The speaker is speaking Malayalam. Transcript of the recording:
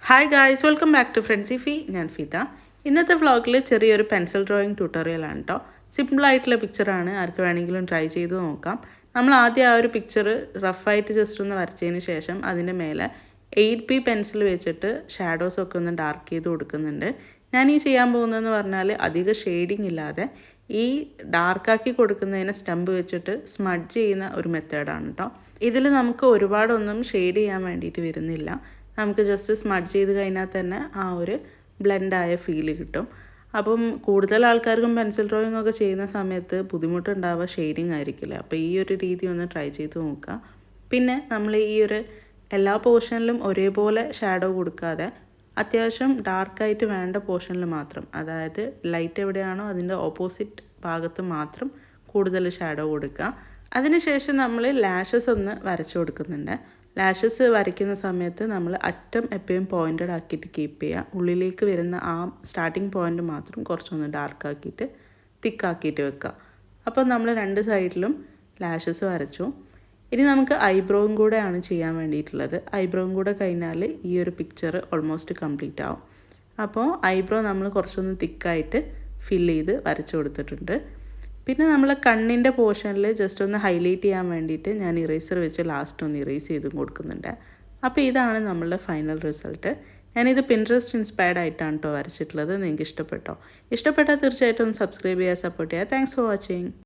Hi guys, welcome back to Friendsify. ഞാൻ ഫിത. ഇന്നത്തെ വ്ളോഗിൽ ചെറിയൊരു പെൻസിൽ ഡ്രോയിങ് ട്യൂട്ടോറിയലാണ് കേട്ടോ. സിമ്പിളായിട്ടുള്ള പിക്ചറാണ്, ആർക്ക് വേണമെങ്കിലും ട്രൈ ചെയ്ത് നോക്കാം. നമ്മൾ ആദ്യം ആ ഒരു പിക്ചർ റഫായിട്ട് ജസ്റ്റ് ഒന്ന് വരച്ചതിന് ശേഷം അതിൻ്റെ മേലെ 8B പെൻസിൽ വെച്ചിട്ട് ഷാഡോസൊക്കെ ഒന്ന് ഡാർക്ക് ചെയ്ത് കൊടുക്കുന്നുണ്ട്. ഞാൻ ഈ ചെയ്യാൻ പോകുന്നതെന്ന് പറഞ്ഞാൽ അധികം ഷെയ്ഡിങ് ഇല്ലാതെ ഈ ഡാർക്കാക്കി കൊടുക്കുന്നതിനെ സ്റ്റമ്പ് വെച്ചിട്ട് സ്മഡ്ജ് ചെയ്യുന്ന ഒരു മെത്തേഡാണ് കേട്ടോ. ഇതിൽ നമുക്ക് ഒരുപാടൊന്നും ഷെയ്ഡ് ചെയ്യാൻ വേണ്ടിയിട്ട് വരുന്നില്ല. നമുക്ക് ജസ്റ്റ് സ്മഡ്ജ് ചെയ്ത് കഴിഞ്ഞാൽ തന്നെ ആ ഒരു ബ്ലെൻഡായ ഫീല് കിട്ടും. അപ്പം കൂടുതൽ ആൾക്കാർക്കും പെൻസിൽ ഡ്രോയിങ് ഒക്കെ ചെയ്യുന്ന സമയത്ത് ബുദ്ധിമുട്ടുണ്ടാവുക ഷെയ്ഡിങ് ആയിരിക്കില്ല. അപ്പോൾ ഈ ഒരു രീതി ഒന്ന് ട്രൈ ചെയ്ത് നോക്കുക. പിന്നെ നമ്മൾ ഈ ഒരു എല്ലാ പോർഷനിലും ഒരേപോലെ ഷാഡോ കൊടുക്കാതെ അത്യാവശ്യം ഡാർക്കായിട്ട് വേണ്ട പോർഷനിൽ മാത്രം, അതായത് ലൈറ്റ് എവിടെയാണോ അതിൻ്റെ ഓപ്പോസിറ്റ് ഭാഗത്ത് മാത്രം കൂടുതൽ ഷാഡോ കൊടുക്കുക. അതിനുശേഷം നമ്മൾ ലാഷസ് ഒന്ന് വരച്ചു കൊടുക്കുന്നുണ്ട്. ലാഷസ് വരയ്ക്കുന്ന സമയത്ത് നമ്മൾ അറ്റം എപ്പോഴും പോയിൻറ്റഡ് ആക്കിയിട്ട് കീപ്പ് ചെയ്യുക. ഉള്ളിലേക്ക് വരുന്ന ആ സ്റ്റാർട്ടിങ് പോയിൻ്റ് മാത്രം കുറച്ചൊന്ന് ഡാർക്കാക്കിയിട്ട് തിക്കാക്കിയിട്ട് വെക്കുക. അപ്പോൾ നമ്മൾ രണ്ട് സൈഡിലും ലാഷസ് വരച്ചു. ഇനി നമുക്ക് ഐബ്രോവും കൂടെയാണ് ചെയ്യാൻ വേണ്ടിയിട്ടുള്ളത്. ഐബ്രോവും കൂടെ കഴിഞ്ഞാൽ ഈ ഒരു പിക്ചർ ഓൾമോസ്റ്റ് കംപ്ലീറ്റ് ആവും. അപ്പോൾ ഐബ്രോ നമ്മൾ കുറച്ചൊന്ന് തിക്കായിട്ട് ഫില്ല് ചെയ്ത് വരച്ചു കൊടുത്തിട്ടുണ്ട്. പിന്നെ നമ്മൾ കണ്ണിൻ്റെ പോർഷനിൽ ജസ്റ്റ് ഒന്ന് ഹൈലൈറ്റ് ചെയ്യാൻ വേണ്ടിയിട്ട് ഞാൻ ഇറേസർ വെച്ച് ലാസ്റ്റ് ഒന്ന് ഇറേസ് ചെയ്തും കൊടുക്കുന്നുണ്ട്. അപ്പോൾ ഇതാണ് നമ്മളുടെ ഫൈനൽ റിസൾട്ട്. ഞാനിത് പിൻട്രസ്റ്റ് ഇൻസ്പയർഡ് ആയിട്ടാണ് കേട്ടോ വരച്ചിട്ടുള്ളത്. നിങ്ങൾക്ക് ഇഷ്ടപ്പെട്ടോ? ഇഷ്ടപ്പെട്ടാൽ തീർച്ചയായിട്ടും ഒന്ന് സബ്സ്ക്രൈബ് ചെയ്യുക, സപ്പോർട്ട് ചെയ്യുക. Thanks for watching.